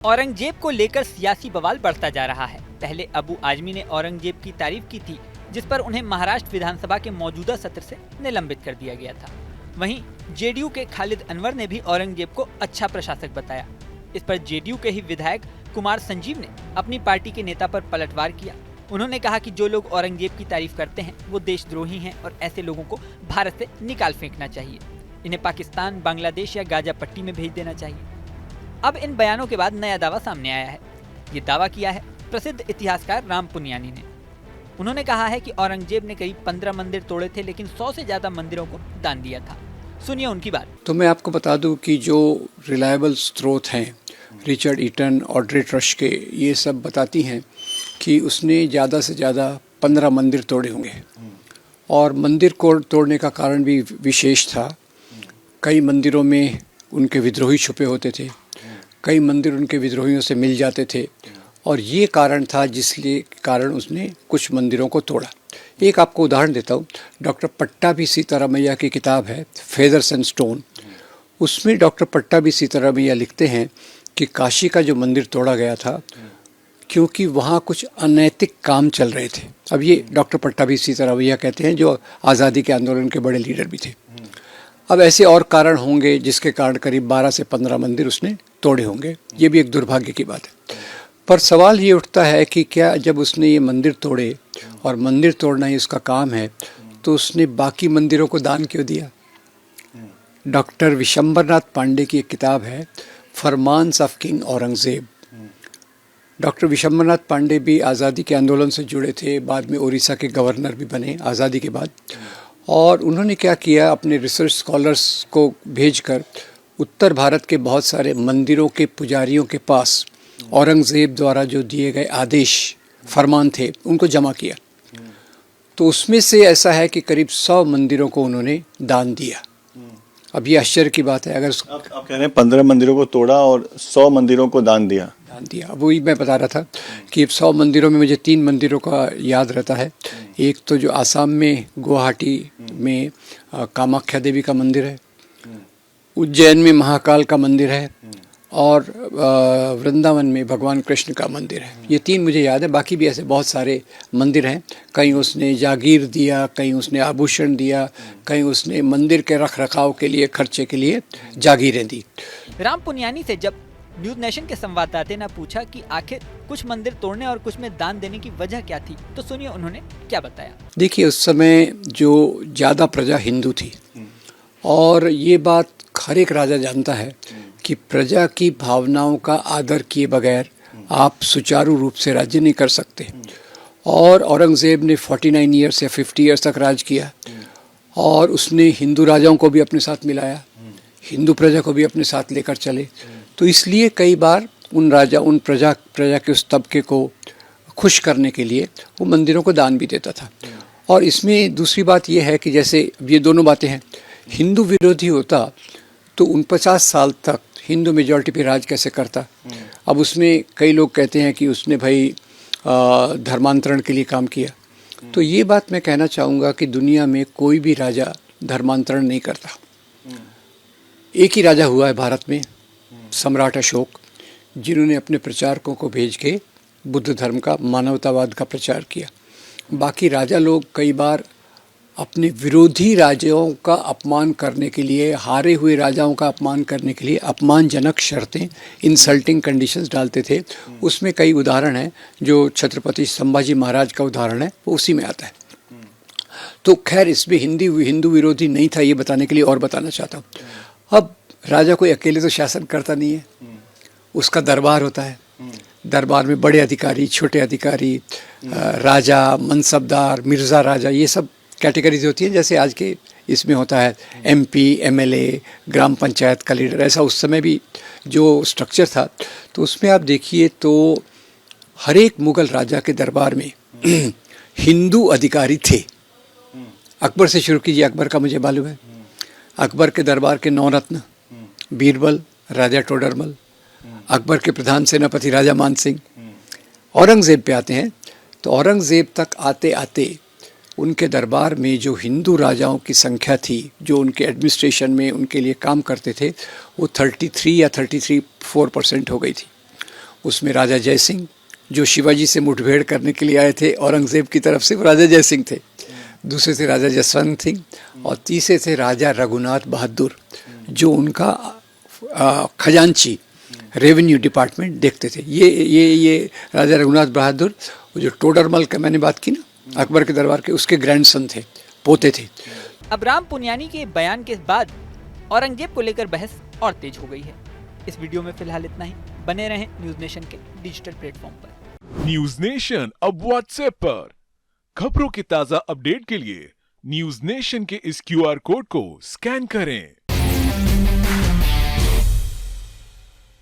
औरंगजेब को लेकर सियासी बवाल बढ़ता जा रहा है। पहले अबू आजमी ने औरंगजेब की तारीफ की थी, जिस पर उन्हें महाराष्ट्र विधानसभा के मौजूदा सत्र से निलंबित कर दिया गया था। वहीं जेडीयू के खालिद अनवर ने भी औरंगजेब को अच्छा प्रशासक बताया। इस पर जेडीयू के ही विधायक कुमार संजीव ने अपनी पार्टी के नेता पर पलटवार किया। उन्होंने कहा कि जो लोग औरंगजेब की तारीफ करते हैं वो देशद्रोही हैं और ऐसे लोगों को भारत से निकाल फेंकना चाहिए। इन्हें पाकिस्तान, बांग्लादेश या गाजा पट्टी में भेज देना चाहिए। अब इन बयानों के बाद नया दावा सामने आया है। ये दावा किया है प्रसिद्ध इतिहासकार राम पुनियानी ने। उन्होंने कहा है कि औरंगजेब ने करीब 15 मंदिर तोड़े थे, लेकिन 100 से ज्यादा मंदिरों को दान दिया था। सुनिए उनकी बात। तो मैं आपको बता दूं कि जो रिलायबल स्रोत हैं रिचर्ड ईटन, ऑड्रे ट्रश के, ये सब बताती हैं कि उसने ज़्यादा से ज़्यादा 15 मंदिर तोड़े होंगे। और मंदिर को तोड़ने का कारण भी विशेष था। कई मंदिरों में उनके विद्रोही छुपे होते थे, कई मंदिर उनके विद्रोहियों से मिल जाते थे, और ये कारण था जिसके कारण उसने कुछ मंदिरों को तोड़ा। एक आपको उदाहरण देता हूँ। डॉक्टर पट्टाभी सीतारामैया की किताब है फेदर्स एंड स्टोन। उसमें डॉक्टर पट्टाभी सीतारामैया लिखते हैं कि काशी का जो मंदिर तोड़ा गया था क्योंकि वहाँ कुछ अनैतिक काम चल रहे थे। अब ये डॉक्टर पट्टाभी सीतारामैया कहते हैं, जो आज़ादी के आंदोलन के बड़े लीडर भी थे। अब ऐसे और कारण होंगे जिसके कारण करीब 12 से 15 मंदिर उसने तोड़े होंगे। ये भी एक दुर्भाग्य की बात है। पर सवाल ये उठता है कि क्या जब उसने ये मंदिर तोड़े और मंदिर तोड़ना ही उसका काम है, तो उसने बाकी मंदिरों को दान क्यों दिया? डॉक्टर विशंबरनाथ पांडे की एक किताब है Farmans of King Aurangzeb. Doctor Vishambharnath Pandey भी आज़ादी के आंदोलन से जुड़े थे, बाद में उड़ीसा के गवर्नर भी बने आज़ादी के बाद। और उन्होंने क्या किया, अपने रिसर्च स्कॉलर्स को भेजकर उत्तर भारत के बहुत सारे मंदिरों के पुजारियों के पास औरंगजेब द्वारा जो दिए गए आदेश फरमान थे उनको जमा किया। तो उसमें से ऐसा है कि करीब 100 मंदिरों को उन्होंने दान दिया। अब ये आश्चर्य की बात है। अगर आप कह रहे हैं 15 मंदिरों को तोड़ा और 100 मंदिरों को दान दिया। वही मैं बता रहा था कि 100 मंदिरों में मुझे 3 मंदिरों का याद रहता है। एक तो जो आसाम में गुवाहाटी में कामाख्या देवी का मंदिर है, उज्जैन में महाकाल का मंदिर है, और वृंदावन में भगवान कृष्ण का मंदिर है। ये 3 मुझे याद है। बाकी भी ऐसे बहुत सारे मंदिर हैं। कहीं उसने जागीर दिया, कहीं उसने आभूषण दिया, कहीं उसने मंदिर के रख रखाव के लिए, खर्चे के लिए जागीरें दी। राम पुनियानी से जब न्यूज नेशन के संवाददाता ने पूछा कि आखिर कुछ मंदिर तोड़ने और कुछ में दान देने की वजह क्या थी, तो सुनिए उन्होंने क्या बताया। देखिए, उस समय जो ज़्यादा प्रजा हिंदू थी, और ये बात हर एक राजा जानता है कि प्रजा की भावनाओं का आदर किए बगैर आप सुचारू रूप से राज्य नहीं कर सकते। और औरंगजेब ने 49 ईयर्स या 50 ईयर्स तक राज किया, और उसने हिंदू राजाओं को भी अपने साथ मिलाया, हिंदू प्रजा को भी अपने साथ लेकर चले। तो इसलिए कई बार उन प्रजा के उस तबके को खुश करने के लिए वो मंदिरों को दान भी देता था। और इसमें दूसरी बात यह है कि जैसे ये दोनों बातें हैं, हिंदू विरोधी होता तो 49 साल तक हिंदू मेजॉरिटी पे राज कैसे करता। अब उसमें कई लोग कहते हैं कि उसने भाई धर्मांतरण के लिए काम किया। तो ये बात मैं कहना चाहूँगा कि दुनिया में कोई भी राजा धर्मांतरण नहीं करता। एक ही राजा हुआ है भारत में, सम्राट अशोक, जिन्होंने अपने प्रचारकों को भेज के बुद्ध धर्म का, मानवतावाद का प्रचार किया। बाकी राजा लोग कई बार अपने विरोधी राजाओं का अपमान करने के लिए, हारे हुए राजाओं का अपमान करने के लिए अपमानजनक शर्तें, इंसल्टिंग कंडीशंस डालते थे। उसमें कई उदाहरण हैं। जो छत्रपति संभाजी महाराज का उदाहरण है वो उसी में आता है। तो खैर, इसमें हिंदू विरोधी नहीं था, ये बताने के लिए और बताना चाहता हूँ। अब राजा कोई अकेले तो शासन करता नहीं है, उसका दरबार होता है। दरबार में बड़े अधिकारी, छोटे अधिकारी, राजा, मनसबदार, मिर्ज़ा राजा, ये सब कैटेगरीज होती हैं। जैसे आज के इसमें होता है MP, MLA, ग्राम पंचायत का लीडर, ऐसा उस समय भी जो स्ट्रक्चर था। तो उसमें आप देखिए तो हर एक मुग़ल राजा के दरबार में हिंदू अधिकारी थे। अकबर से शुरू कीजिए, अकबर का मुझे मालूम है। अकबर के दरबार के 9 रत्न, बीरबल, राजा टोडरमल, अकबर के प्रधान सेनापति राजा मान सिंह। औरंगज़ेब पे आते हैं तो औरंगज़ेब तक आते आते उनके दरबार में जो हिंदू राजाओं की संख्या थी, जो उनके एडमिनिस्ट्रेशन में उनके लिए काम करते थे, वो 33 या 33-4% हो गई थी। उसमें राजा जय सिंह, जो शिवाजी से मुठभेड़ करने के लिए आए थे औरंगजेब की तरफ से, वो राजा जय सिंह थे। दूसरे थे राजा जसवंत सिंह और तीसरे थे राजा रघुनाथ बहादुर, जो उनका खजांची रेवेन्यू डिपार्टमेंट देखते थे। ये राजा रघुनाथ बहादुर, जो टोडरमल का मैंने बात की ना, अकबर के दरबार के, उसके ग्रैंडसन थे, पोते थे। अब राम पुनियानी के बयान के बाद औरंगजेब को लेकर बहस और तेज हो गई है। इस वीडियो में फिलहाल इतना ही। बने रहें न्यूज नेशन के डिजिटल प्लेटफॉर्म पर। न्यूज नेशन अब व्हाट्सएप पर खबरों के ताजा अपडेट के लिए न्यूज नेशन के इस QR कोड को स्कैन करें।